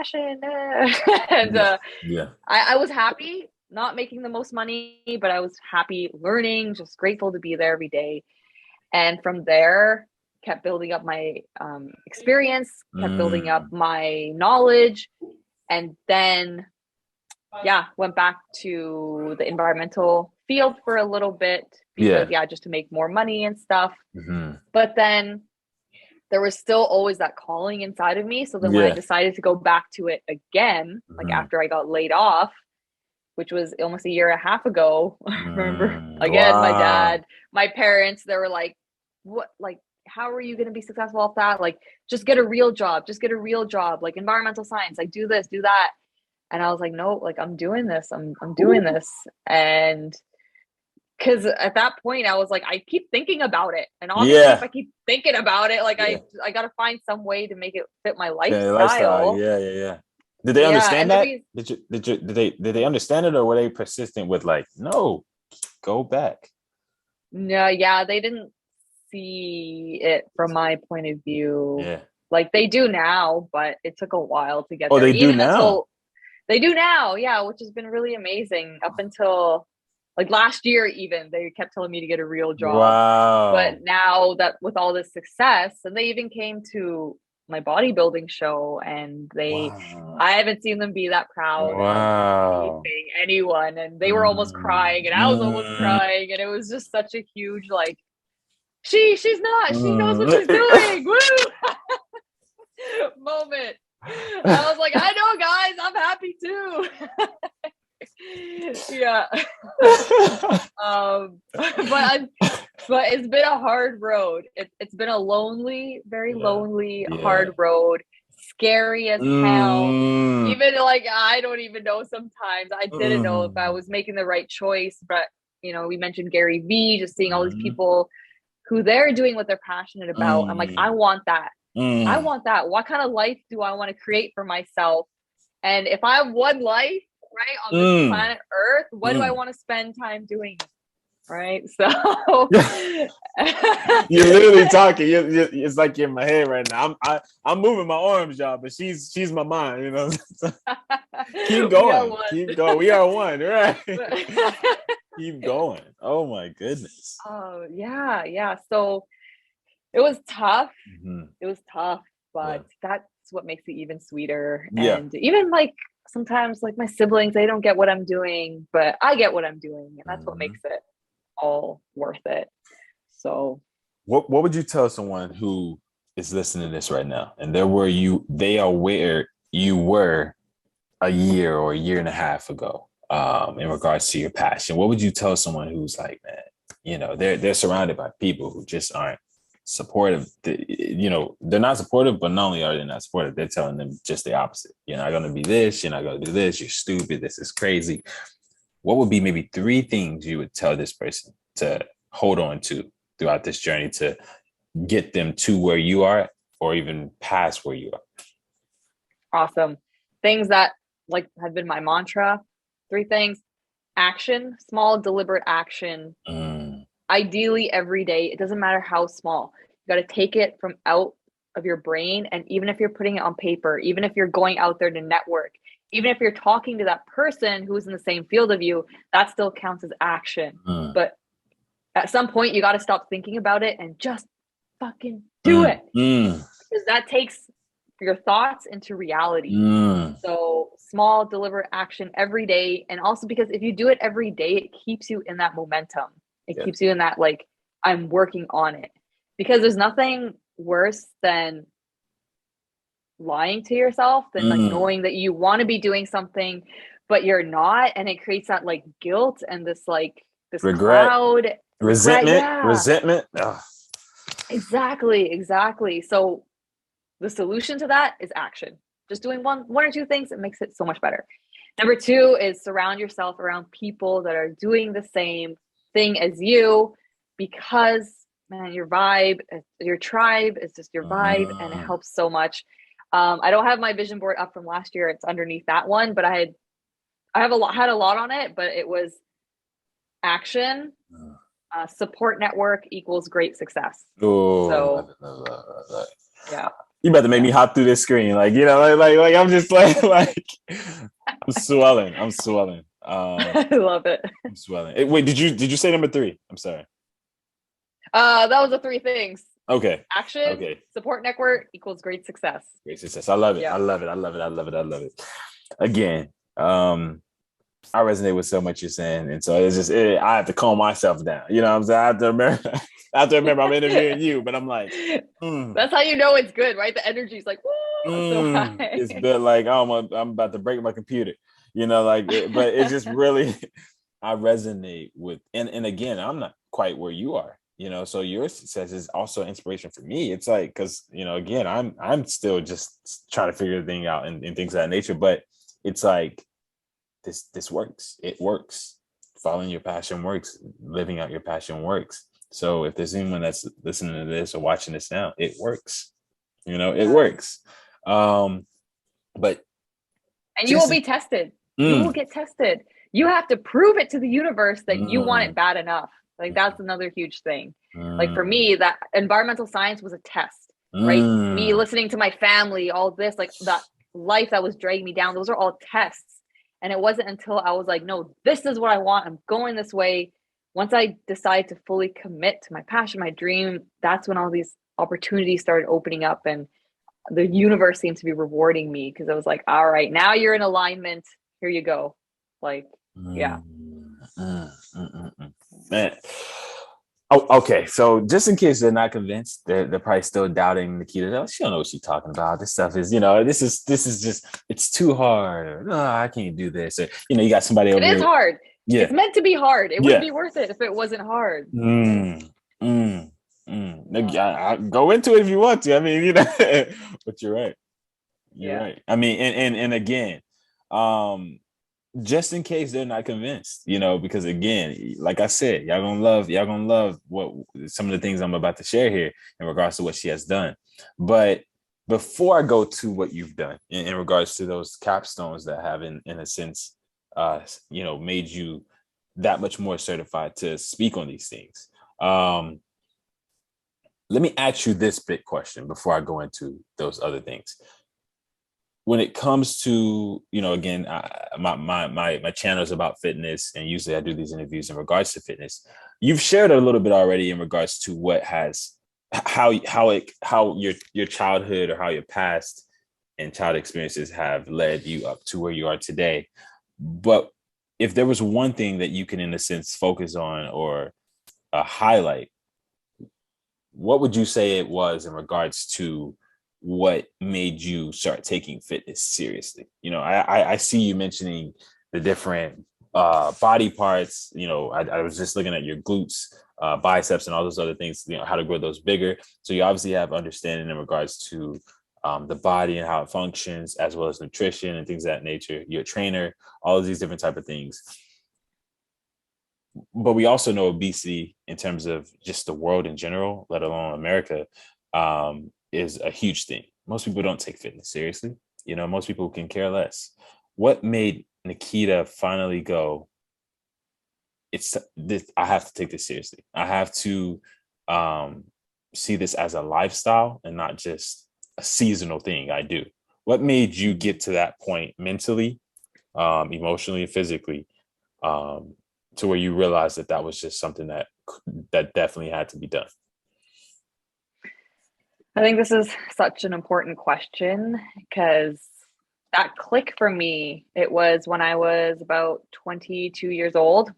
passion. And Yeah. I was happy, not making the most money, but I was happy learning, just grateful to be there every day. And from there, kept building up my experience, kept building up Mm. my knowledge, and then yeah, went back to the environmental field for a little bit because Yeah. yeah, just to make more money and stuff. Hmm. But then there was still always that calling inside of me. So then when I Yeah. decided to go back to it again, like Hmm. after I got laid off, which was almost a year and a half ago, I remember Mm. again, my Wow. dad, my parents, they were like, what, like, how are you going to be successful at that? Like, just get a real job, just get a real job, like environmental science, like do this, do that. And I was like, no, like I'm doing this, I'm doing this. And because at that point I was like, I keep thinking about it, and obviously if Yeah. I keep thinking about it, like Yeah. I gotta find some way to make it fit my Yeah. Lifestyle. lifestyle. Yeah. Yeah. Yeah. Did they Yeah, understand and the that? reason, Did they understand it, or were they persistent with like, no, go back? no, yeah, they didn't see it from my point of view Yeah. like they do now, but it took a while to get Oh, there, they do even now. until they do now, yeah, which has been really amazing up until like last year. Even they kept telling me to get a real job, but Wow. now that with all this success, and they even came to my bodybuilding show, and they Wow. I haven't seen them be that proud of Wow. anything, anyone, and they were almost crying Mm. and I was almost Mm. crying, and it was just such a huge like she's not, she knows what she's Mm. doing, woo, moment. I was like, I know, guys, I'm happy too. Yeah. But it's been a hard road. It's been a lonely, very Yeah. lonely, Yeah. hard road, scary as hell. Mm. Even like I don't even know sometimes. I didn't know if I Mm. was making the right choice, but we mentioned Gary Vee, just seeing all these Mm. people who they're doing what they're passionate about. I'm like, I Mm. want that. I Mm. want that. What kind of life do I want to create for myself? And if I have one life, right, on this Mm. planet Earth, what do I Mm. want to spend time doing? Right. So You're literally talking. It's like you're in my head right now. I'm moving my arms, y'all, but she's my mind. Keep we are going. one. Keep going. We are one, right? But Keep going. Oh my goodness. oh yeah, yeah. So it was tough. Hmm. It was tough, Yeah. but that's what makes it even sweeter. Yeah. And even like sometimes like my siblings, they don't get what I'm doing, but I get what I'm doing, and that's what Hmm. makes it all worth it. So What would you tell someone who is listening to this right now and they are where you were a year or a year and a half ago, in regards to your passion? What would you tell someone who's like, man, they're surrounded by people who just aren't supportive? They're not supportive, but not only are they not supportive, they're telling them just the opposite. You're not going to be this. You're not going to do this. You're stupid. This is crazy. What would be maybe three things you would tell this person to hold on to throughout this journey to get them to where you are or even past where you are? awesome. Things that like have been my mantra. Three things: action, small, deliberate action, Mm. ideally every day. It doesn't matter how small. You got to take it from out of your brain. And even if you're putting it on paper, even if you're going out there to network, even if you're talking to that person who's in the same field of you, that still counts as action. Mm. But at some point, you got to stop thinking about it and just fucking do Mm. it, Mm. because that takes your thoughts into reality. Mm. So small, deliberate action every day. And also because if you do it every day, it keeps you in that momentum. It Yeah. keeps you in that, like, I'm working on it. Because there's nothing worse than lying to yourself, than like Mm. knowing that you want to be doing something, but you're not. And it creates that like guilt and this like this Regret, cloud, regret. resentment, Yeah, resentment. Ugh. exactly. Exactly. So the solution to that is action. Just doing one or two things, it makes it so much better. Number two is surround yourself around people that are doing the same thing as you, because man, your tribe is just your vibe, and it Mm. helps so much. I don't have my vision board up from last year; it's underneath that one, but I have had a lot on it, but it was action, support network equals great success. Oh, love So it, love it, love it, love it. yeah. You about to make me hop through this screen, like like I'm just like I'm swelling. I'm swelling. I love it. I'm swelling. Wait, did you say number 3? I'm sorry. That was the 3 things. Okay. Action, Okay. support network equals great success. Great success. I love it. Yeah. I love it. I love it. I love it. I love it. Again, I resonate with so much you're saying, and so it's just I have to calm myself down. You know what I'm saying? I have to remember. I have to remember I'm interviewing you, but I'm like, that's how you know it's good, right? The energy's like, woo, it's so high. It's been like, oh, I'm about to break my computer. You know, like, but it's just really, I resonate with, and again, I'm not quite where you are. You know, so your success is also inspiration for me. It's like, because again, I'm still just trying to figure the thing out and things of that nature. But it's like this works. It works. Following your passion works. Living out your passion works. So if there's anyone that's listening to this or watching this now, it works. It works. But and you will be tested. You will get tested. You have to prove it to the universe that you want it bad enough. Like that's another huge thing. Like for me, that environmental science was a test, right? Me listening to my family, all this, like that life that was dragging me down, those are all tests. And it wasn't until I was like, no, this is what I want. I'm going this way. Once I decided to fully commit to my passion, my dream, that's when all these opportunities started opening up, and the universe seemed to be rewarding me, because I was like, all right, now you're in alignment. Here you go. Like, yeah. Man. Oh, okay. So just in case they're not convinced, they're probably still doubting Nikita. She don't know what she's talking about. This stuff is, this is just, it's too hard. Or, no, I can't do this. Or, you got somebody over here. It is hard. Yeah. It's meant to be hard. It wouldn't be worth it if it wasn't hard. I go into it if you want to. I mean, but you're right. You're right. I mean, and again, just in case they're not convinced, because again, like I said, y'all gonna love what some of the things I'm about to share here in regards to what she has done. But before I go to what you've done in regards to those capstones that have in a sense, made you that much more certified to speak on these things. Let me ask you this big question before I go into those other things. When it comes to, again, my channel is about fitness, and usually I do these interviews in regards to fitness. You've shared a little bit already in regards to how your childhood or how your past and child experiences have led you up to where you are today. But if there was one thing that you can, in a sense, focus on or highlight, what would you say it was in regards to what made you start taking fitness seriously? I see you mentioning the different body parts. I was just looking at your glutes, biceps, and all those other things, how to grow those bigger. So you obviously have understanding in regards to the body and how it functions, as well as nutrition and things of that nature. You're a trainer, all of these different type of things. But we also know obesity in terms of just the world in general, let alone America, is a huge thing. Most people don't take fitness seriously. Most people can care less. What made Nikita finally go, it's this, I have to take this seriously. I have to see this as a lifestyle and not just a seasonal thing I do. What made you get to that point mentally, emotionally, and physically, to where you realized that was just something that definitely had to be done? I think this is such an important question, because that click for me, it was when I was about 22 years old.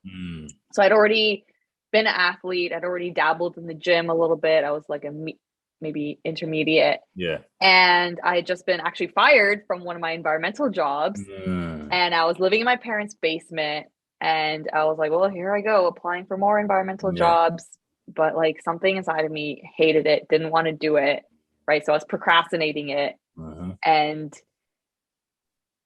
So I'd already been an athlete. I'd already dabbled in the gym a little bit. I was like maybe intermediate. Yeah. And I had just been actually fired from one of my environmental jobs. And I was living in my parents' basement. And I was like, well, here I go, applying for more environmental jobs. But like something inside of me hated it, didn't want to do it. Right. So I was procrastinating it. And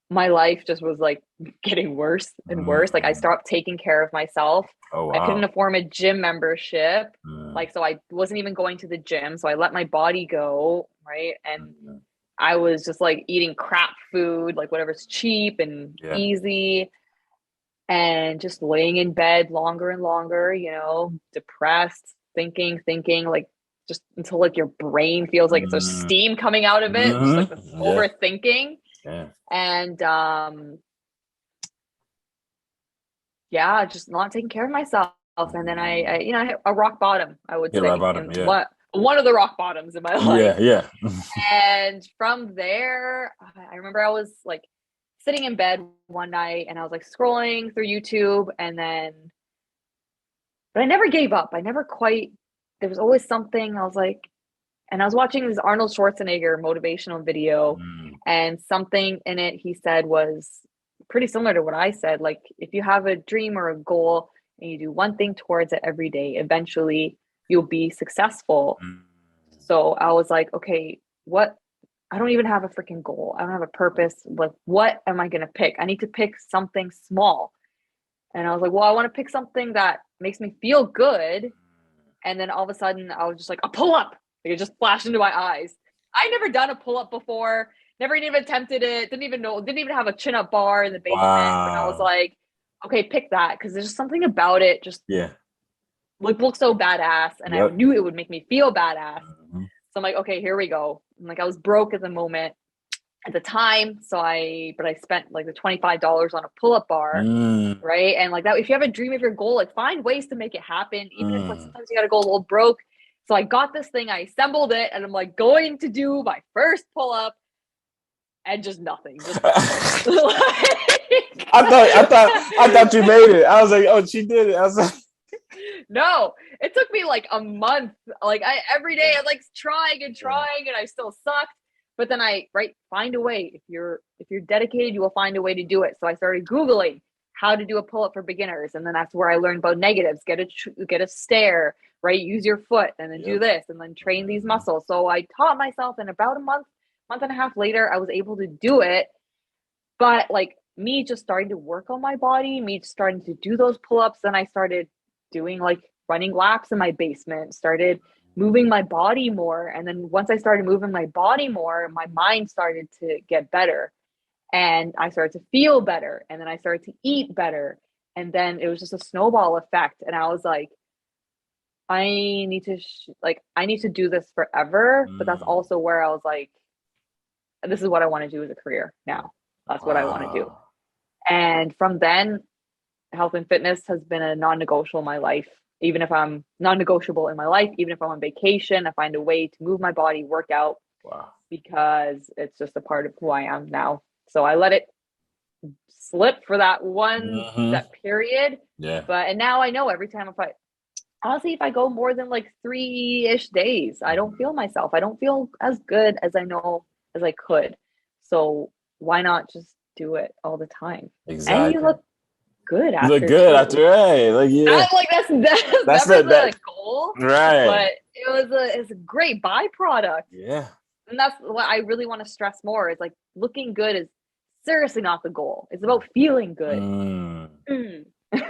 my life just was like getting worse and worse. Like I stopped taking care of myself. Oh, wow. I couldn't afford a gym membership. Like, so I wasn't even going to the gym. So I let my body go. Right. And I was just like eating crap food, like whatever's cheap and easy, and just laying in bed longer and longer, depressed, thinking, like just until like your brain feels like there's steam coming out of it, just like this overthinking. Yeah. And just not taking care of myself. And then I hit a rock bottom, I would say. Rock bottom, one of the rock bottoms in my life. Yeah. And from there, I remember I was like sitting in bed one night and I was like scrolling through YouTube, but I never gave up. There was always something. I was like, and I was watching this Arnold Schwarzenegger motivational video, and something in it he said was pretty similar to what I said. Like, if you have a dream or a goal and you do one thing towards it every day, eventually you'll be successful. So I was like, okay, I don't even have a freaking goal. I don't have a purpose. Like, what am I going to pick? I need to pick something small. And I was like, well, I want to pick something that makes me feel good. And then all of a sudden I was just like, a pull-up. Like, it just flashed into my eyes. I never done a pull-up before. Never even attempted it. Didn't even have a chin-up bar in the basement. But I was like, okay, pick that. Because there's just something about it. Just looked so badass. And I knew it would make me feel badass. So I'm like, okay, here we go. And like, I was broke at the time. So I spent like the $25 on a pull-up bar, right? And like that, if you have a dream of your goal, like find ways to make it happen. Even if like sometimes you got to go a little broke. So I got this thing, I assembled it, and I'm like going to do my first pull-up, and just nothing. I thought you made it. I was like, oh, she did it. I was like, no, it took me like a month. Like every day I like trying and I still sucked. But then find a way. If you're dedicated, you will find a way to do it. So I started Googling how to do a pull-up for beginners. And then that's where I learned about negatives, get a stair, right? Use your foot and then do this and then train these muscles. So I taught myself, and about a month and a half later, I was able to do it. But like me just starting to work on my body, me just starting to do those pull-ups, then I started doing like running laps in my basement, started moving my body more. And then once I started moving my body more, my mind started to get better. And I started to feel better. And then I started to eat better. And then it was just a snowball effect. And I was like, I need to do this forever. But that's also where I was like, this is what I want to do as a career now. That's what I want to do. And from then, health and fitness has been a non-negotiable in my life. Even if I'm non-negotiable in my life, even if I'm on vacation, I find a way to move my body, work out, because it's just a part of who I am now. So I let it slip for that period. And now I know every time if I go more than like 3-ish days, I don't feel myself. I don't feel as good as I know as I could. So why not just do it all the time? Exactly. And you look good after. You look good after, right? Like, I'm like, that's never the goal, right? But it's a great byproduct. Yeah. And that's what I really want to stress more, is like, looking good is seriously not the goal. It's about feeling good.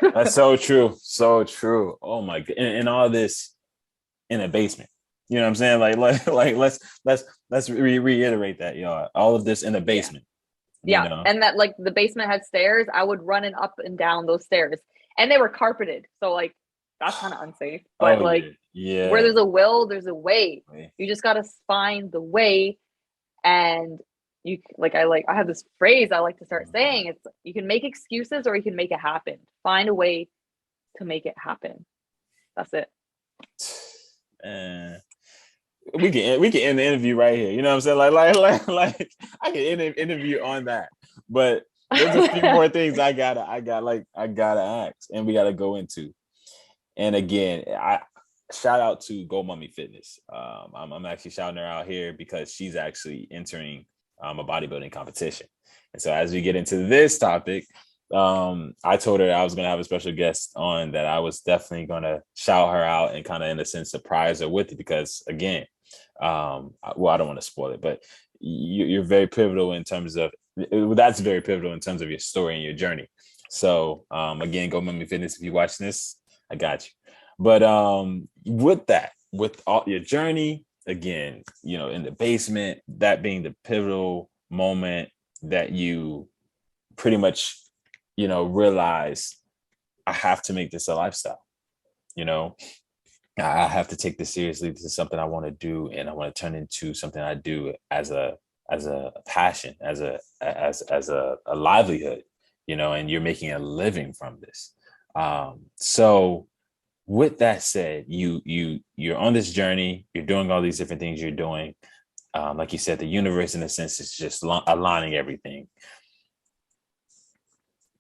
That's so true. So true. Oh my God. And all this in a basement. You know what I'm saying? Like let's reiterate that, y'all. All of this in a basement. Yeah. You know? And that, like, the basement had stairs. I would run up and down those stairs, and they were carpeted. So like, that's kind of unsafe. But where there's a will, there's a way. You just got to find the way. And I have this phrase I like to start saying. It's, you can make excuses or you can make it happen. Find a way to make it happen. That's it. We can end the interview right here. You know what I'm saying? Like I can end the interview on that. But there's a few more things I gotta ask, and we gotta go into. And again, I shout out to Go Mummy Fitness. I'm actually shouting her out here because she's actually entering a bodybuilding competition. And so as we get into this topic, I told her I was going to have a special guest on, that I was definitely going to shout her out and kind of, in a sense, surprise her with it, because again, I don't want to spoil it, but you're very pivotal in terms of, that's very pivotal in terms of your story and your journey. So again, Go Mummy Fitness, if you're watching this, I got you. But with all your journey, again, in the basement, that being the pivotal moment that you pretty much, realize, I have to make this a lifestyle. I have to take this seriously. This is something I want to do, and I want to turn into something I do as a passion, as a livelihood, and you're making a living from this. So with that said, you're on this journey, you're doing all these different things you're doing. Like you said, the universe in a sense is just aligning everything.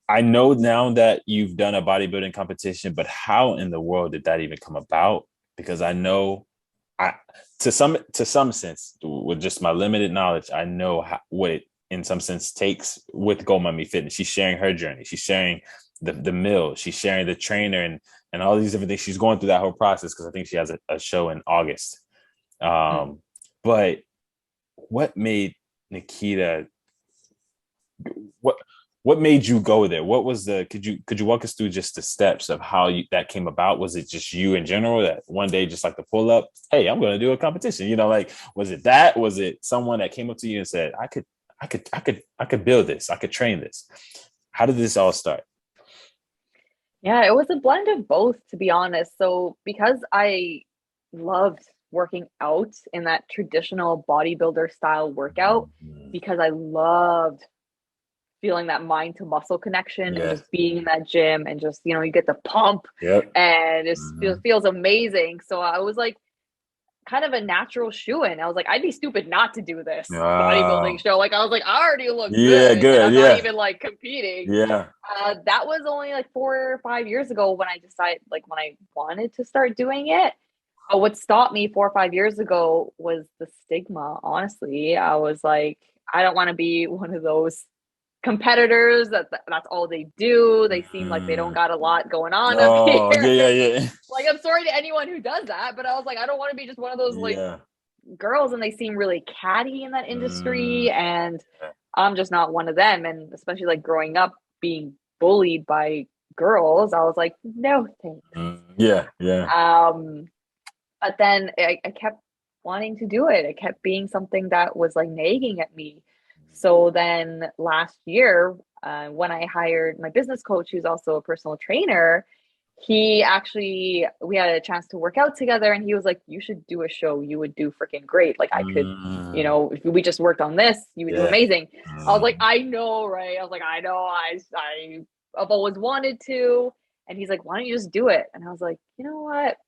I know now that you've done a bodybuilding competition, but how in the world did that even come about? Because I know, I to some sense, with just my limited knowledge, I know what it in some sense takes with Gold Mummy Fitness. She's sharing her journey. She's sharing the meal. She's sharing the trainer and all these different things. She's going through that whole process because I think she has a show in August. But what made Nikita? What what made you go there? What was could you walk us through just the steps of how that came about? Was it just you in general that one day just like to pull up, hey, I'm going to do a competition? Like, was it that? Was it someone that came up to you and said, I could build this, I could train this? How did this all start? Yeah, it was a blend of both, to be honest. So because I loved working out in that traditional bodybuilder style workout, Mhm. because I loved feeling that mind to muscle connection and Yeah. just being in that gym and just, you get the pump Yep. and it Mhm. feels amazing. So I was like kind of a natural shoe-in. I was like, I'd be stupid not to do this bodybuilding Oh, show. Like I was like, I already look yeah, good and good. I'm not Yeah. even like competing. Yeah. That was only like 4 or 5 years ago when I decided, like when I wanted to start doing it. But what stopped me 4 or 5 years ago was the stigma. Honestly, I was like, I don't want to be one of those competitors that's all they do. They seem like they don't Mhm. got a lot going on up Oh, yeah, here. yeah, yeah. Like, I'm sorry to anyone who does that, but I was like, I don't want to be just one of those like Yeah. girls, and they seem really catty in that Mm, industry, and yeah. I'm just not one of them. And especially like growing up being bullied by girls, I was like, no thanks. Yeah, yeah. Um, but then I kept wanting to do it. It kept being something that was like nagging at me. So then last year, when I hired my business coach, who's also a personal trainer, we had a chance to work out together, and he was like, you should do a show. You would do freaking great. Like, I could, Mm, if we just worked on this, you would do yeah. amazing. I was like, Mm, I know, right? I was like, I know, I've always wanted to. And he's like, why don't you just do it? And I was like, you know what?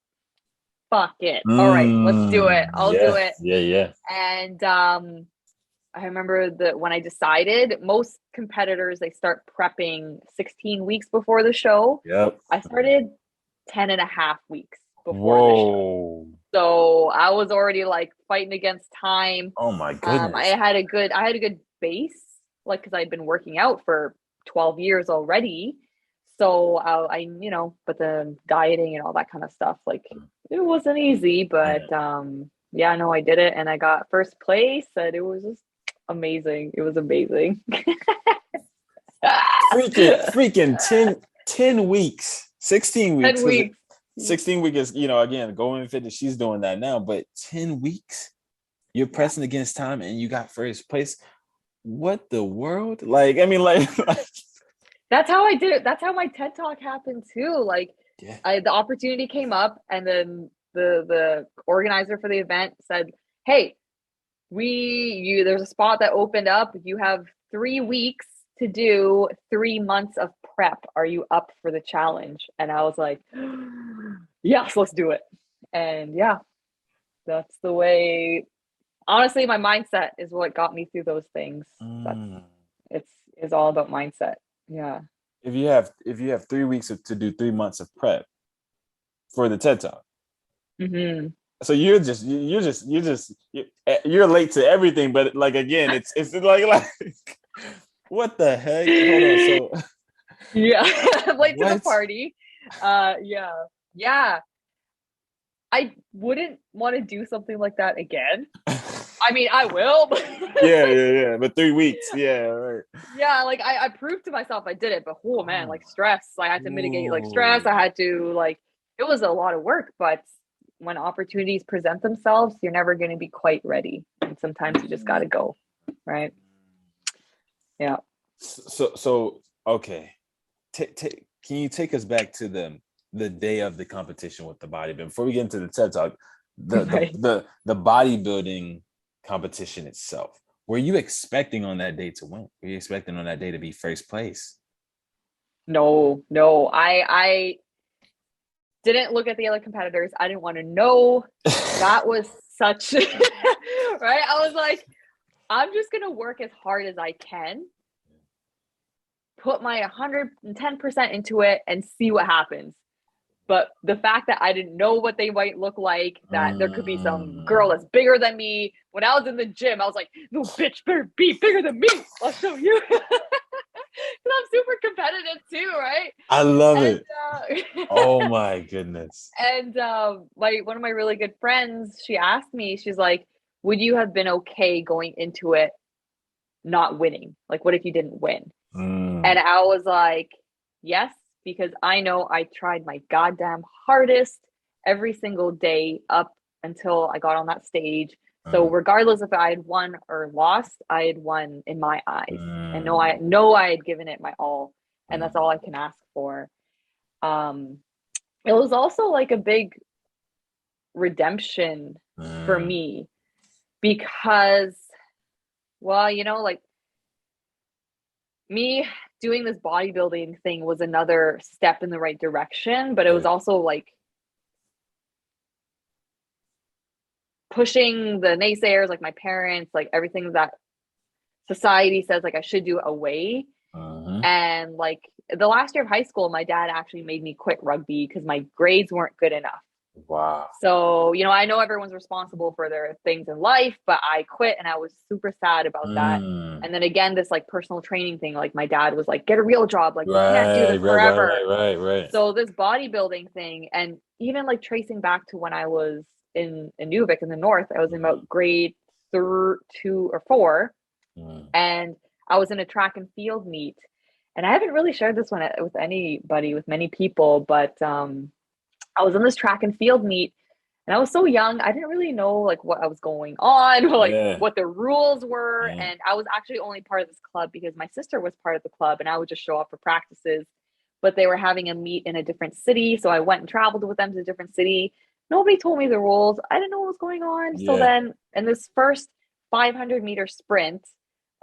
Fuck it. All right, let's do it. I'll do yeah, it. yeah, yeah. And I remember that when I decided, most competitors, they start prepping 16 weeks before the show. Yep. I started 10 and a half weeks before the show. Whoa. So I was already like fighting against time. Oh my goodness. I had a good base, like, because I'd been working out for 12 years already. So but the dieting and all that kind of stuff, like, it wasn't easy, but Man. yeah, no, I did it and I got first place, and it was just amazing. It was amazing. Freaking 10 weeks, 16 weeks. 10 Because weeks. 16 weeks is, again, going fitness, she's doing that now, but 10 weeks, you're Yeah. pressing against time and you got first place. What the world? Like, I mean, like, That's how I did it. That's how my TED Talk happened too. Like, yeah. the opportunity came up, and then the organizer for the event said, "Hey, there's a spot that opened up. You have 3 weeks to do 3 months of prep. Are you up for the challenge?" And I was like, "Yes, let's do it." And yeah, that's the way. Honestly, my mindset is what got me through those things. That's Mm. it's all about mindset. Yeah. If you have 3 weeks to do 3 months of prep for the TED Talk, Hmm. so you're late to everything. But like, again, it's like what the heck? Hold on. So Yeah, late to the what? party. Yeah, yeah. I wouldn't want to do something like that again. I mean, I will, but Yeah, yeah, yeah. But 3 weeks. Yeah, right. yeah, like I proved to myself I did it. But oh man, Oh. like stress, I had to mitigate like stress. Ooh. I had to like it was a lot of work, but when opportunities present themselves, you're never going to be quite ready, and sometimes you just got to go, right? Yeah. So okay. Can you take us back to the day of the competition with the body. But before we get into the TED Talk, Right. the bodybuilding competition itself, were you expecting on that day to win? Were you expecting on that day to be first place? No, I didn't look at the other competitors. I didn't want to know. That was such right. I was like, I'm just gonna work as hard as I can, put my 110% into it, and see what happens. But the fact that I didn't know what they might look like, that there could be some girl that's bigger than me. When I was in the gym, I was like, no bitch better be bigger than me. I'll show you. I'm super competitive too, right? I love And it. Oh my goodness. and one of my really good friends, she asked me, she's like, would you have been okay going into it not winning? Like, what if you didn't win? And I was like, yes, because I know I tried my goddamn hardest every single day up until I got on that stage. So regardless if I had won or lost, I had won in my eyes. And I know I had given it my all. And that's all I can ask for. It was also like a big redemption for me because, well, like me doing this bodybuilding thing was another step in the right direction, but it was also like pushing the naysayers, like my parents, like everything that society says like I should do away. And like the last year of high school, my dad actually made me quit rugby because my grades weren't good enough. Wow. So, I know everyone's responsible for their things in life, but I quit and I was super sad about that. And then again, this like personal training thing, like my dad was like, get a real job. Like, we can't do this forever. Right. So this bodybuilding thing, and even like tracing back to when I was in Inuvik in the north, I was in about grade 2 or 4. And I was in a track and field meet. And I haven't really shared this one with anybody, with many people, but I was in this track and field meet and I was so young. I didn't really know like what was going on or like what the rules were. And I was actually only part of this club because my sister was part of the club and I would just show up for practices, but they were having a meet in a different city. So I went and traveled with them to a different city. Nobody told me the rules. I didn't know what was going on. So then in this first 500-meter sprint,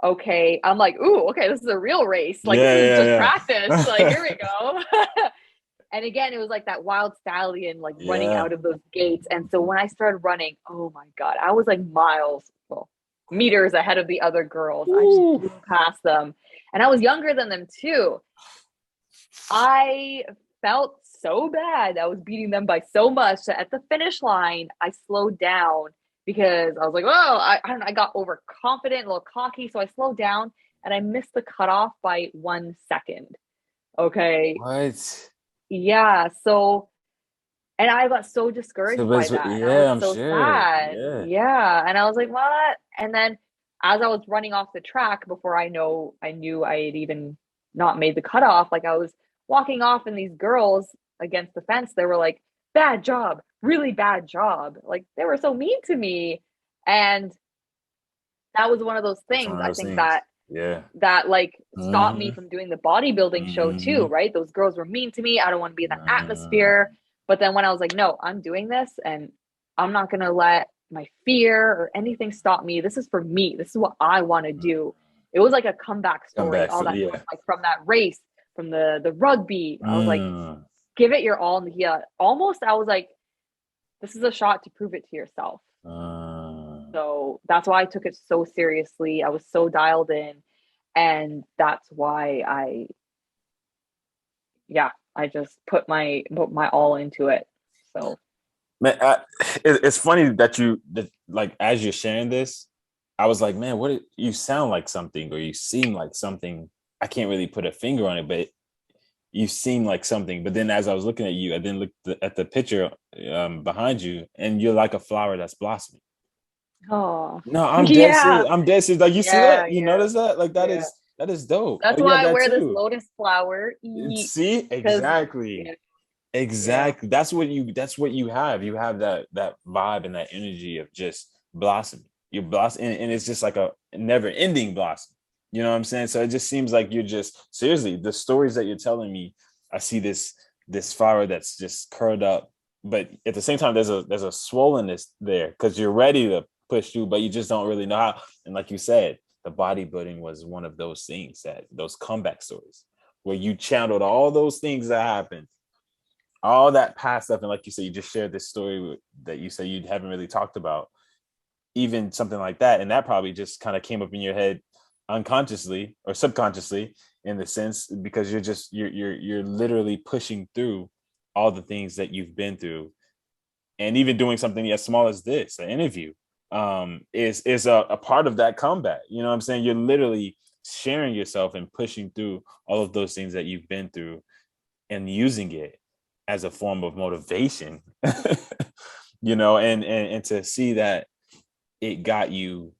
okay, I'm like, ooh, okay, this is a real race. Like, this is just practice. Like, here we go. And again, it was like that wild stallion, like running out of those gates. And so when I started running, oh my God, I was like meters ahead of the other girls. I just blew past them. And I was younger than them too. I felt so bad. I was beating them by so much that at the finish line, I slowed down because I was like, oh, I got overconfident, a little cocky. So I slowed down and I missed the cutoff by 1 second. Okay. What? Yeah. So, and I got so discouraged by that. And I was so sad. Yeah. And I was like, what? And then as I was running off the track before I knew I had even not made the cutoff, like I was walking off and these girls against the fence, they were like, bad job, really bad job. Like they were so mean to me. And that was one of those things, I think that like stopped me from doing the bodybuilding show too, right? Those girls were mean to me. I don't want to be in that atmosphere. But then when I was like, no, I'm doing this and I'm not going to let my fear or anything stop me. This is for me. This is what I want to do. It was like a comeback story, all that like from that race, from the rugby. I was like, give it your all. And almost, I was like, this is a shot to prove it to yourself. So that's why I took it so seriously. I was so dialed in. And that's why I just put my all into it. So, man, it's funny that like, as you're sharing this, I was like, man, you sound like something, or you seem like something. I can't really put a finger on it, but you seem like something. But then as I was looking at you, I then looked at the picture behind you, and you're like a flower that's blossoming. Oh no, I'm dead serious. I'm dead serious. Like, you see that? You notice that? Like, that is dope. That's why I wear this lotus flower. See, exactly. Exactly. That's what you have. You have that vibe and that energy of just blossoming. You blossom, and it's just like a never-ending blossom. You know what I'm saying? So it just seems like you're just, seriously, the stories that you're telling me, I see this this flower that's just curled up, but at the same time, there's a swollenness there because you're ready to push through, but you just don't really know how. And like you said, the bodybuilding was one of those things, that those comeback stories where you channeled all those things that happened, all that past stuff. And like you said, you just shared this story that you say you haven't really talked about, even something like that. And that probably just kind of came up in your head unconsciously or subconsciously, in the sense, because you're literally pushing through all the things that you've been through. And even doing something as small as this, an interview, is a part of that comeback. You know what I'm saying? You're literally sharing yourself and pushing through all of those things that you've been through and using it as a form of motivation. And to see that it got you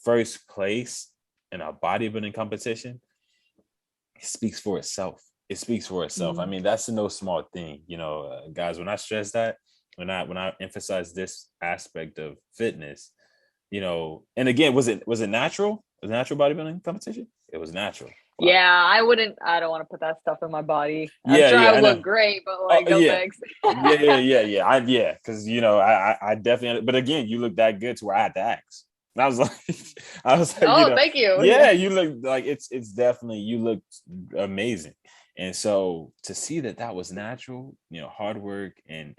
first place in a bodybuilding competition, it speaks for itself. I mean, that's no small thing, guys. When I stress that, when I emphasize this aspect of fitness, and again, was it natural? Was it natural bodybuilding competition? It was natural. Wow. Yeah, I don't want to put that stuff in my body. I'm Yeah, sure yeah, I look great, but no thanks. yeah. Because I definitely. But again, you look that good to where I had to ask. And I was like, oh, thank you. Yeah, you look like it's definitely, you look amazing. And so to see that was natural, hard work and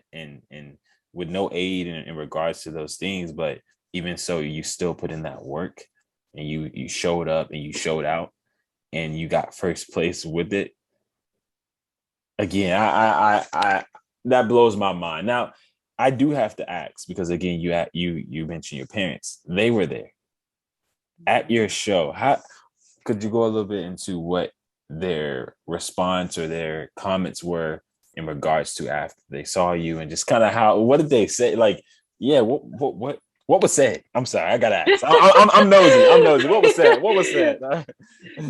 with no aid in regards to those things, but even so, you still put in that work and you showed up and you showed out and you got first place with it. Again, I that blows my mind. Now, I do have to ask, because again, you mentioned your parents. They were there at your show. How could you go a little bit into what their response or their comments were in regards to after they saw you, and just kind of what did they say? Like, yeah, what was said? I'm sorry, I gotta ask. I'm nosy. What was said? Yeah,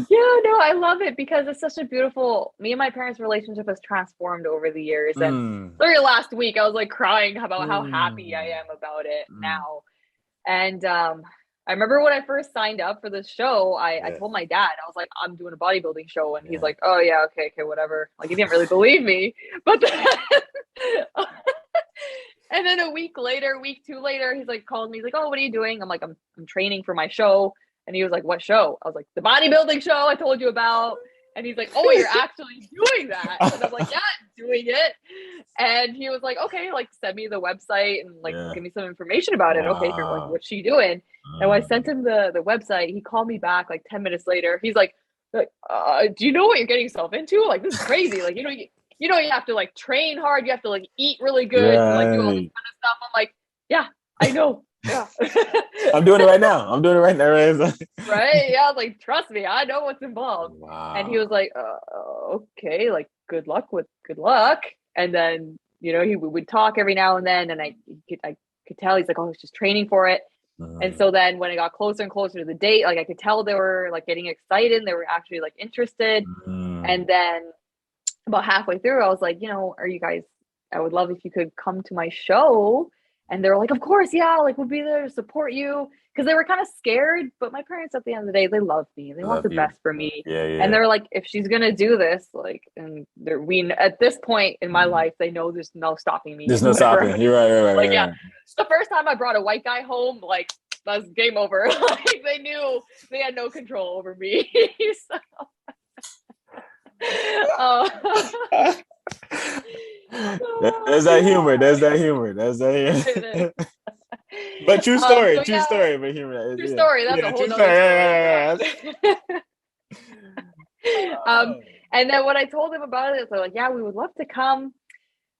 no, I love it because it's such a beautiful. Me and my parents' relationship has transformed over the years, and literally last week I was like crying about how happy I am about it now. And I remember when I first signed up for this show, I told my dad, I was like, I'm doing a bodybuilding show, and he's like, oh yeah, okay, whatever. Like, he didn't really believe me, but then, and then a week 2 later, he's like, called me. He's like, oh, what are you doing? I'm like, I'm training for my show. And he was like, what show? I was like, the bodybuilding show I told you about. And he's like, oh, you're actually doing that. And I'm like, yeah, I'm doing it. And he was like, okay, like, send me the website and like give me some information about it. Okay, you're like, what's she doing? And when I sent him the website, he called me back like 10 minutes later. He's like, do you know what you're getting yourself into? Like, this is crazy. Like, you have to like train hard. You have to like eat really good and like do all this kind of stuff. I'm like, yeah, I know. Yeah. I'm doing it right now. Right? Right. Yeah. Like, trust me, I know what's involved. Wow. And he was like, okay, like, good luck. And then, we would talk every now and then, and I could tell he's like, oh, he's just training for it. And so then when it got closer and closer to the date, like, I could tell they were like getting excited. They were actually like interested. And then about halfway through, I was like, are you guys, I would love if you could come to my show. And they were like, of course, yeah, like, we'll be there to support you. Because they were kind of scared, but my parents at the end of the day, they love me. They want the best for me. Yeah. And they're like, if she's going to do this, like, and at this point in my life, they know there's no stopping me. There's no stopping. You're right. Like, yeah, it's the first time I brought a white guy home, like, that's game over. Like, they knew they had no control over me. There's that humor. But true story. But humor. True story. That's a whole other story. And then when I told them about it, they're like, "Yeah, we would love to come."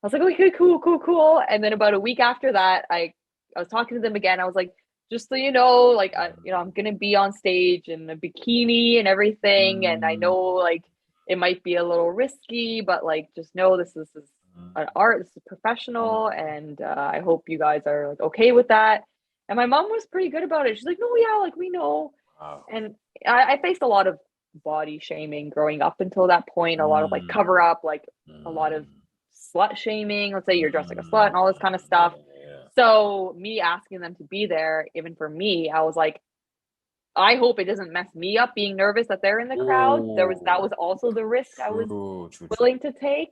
I was like, "Okay, cool." And then about a week after that, I was talking to them again. I was like, "Just so you know, like, I'm gonna be on stage in a bikini and everything, and I know, like, it might be a little risky, but like, just know this is an art. This is professional, and I hope you guys are like okay with that." And my mom was pretty good about it. She's like, "No, yeah, like, we know." Wow. And I faced a lot of body shaming growing up until that point. A lot of like cover up, like a lot of slut shaming. Let's say you're dressed like a slut and all this kind of stuff. So me asking them to be there, even for me, I was like, I hope it doesn't mess me up being nervous that they're in the crowd. That was also the risk I was willing to take.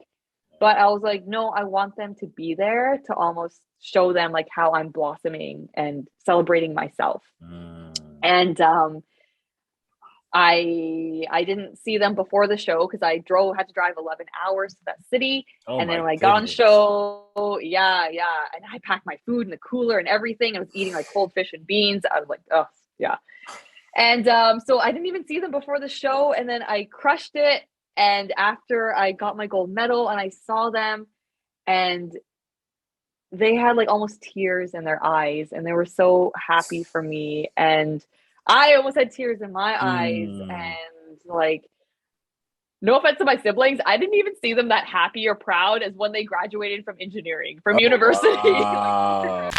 But I was like, no, I want them to be there to almost show them like how I'm blossoming and celebrating myself. Mm. And I didn't see them before the show because I had to drive 11 hours to that city. Oh And then my when I got on the goodness. show, yeah, yeah. And I packed my food in the cooler and everything. I was eating like cold fish and beans. I was like, oh, yeah. And so I didn't even see them before the show. And then I crushed it. And after I got my gold medal and I saw them, and they had like almost tears in their eyes and they were so happy for me. And I almost had tears in my eyes. Mm. And like, no offense to my siblings, I didn't even see them that happy or proud as when they graduated from engineering from Oh university. Like, wow.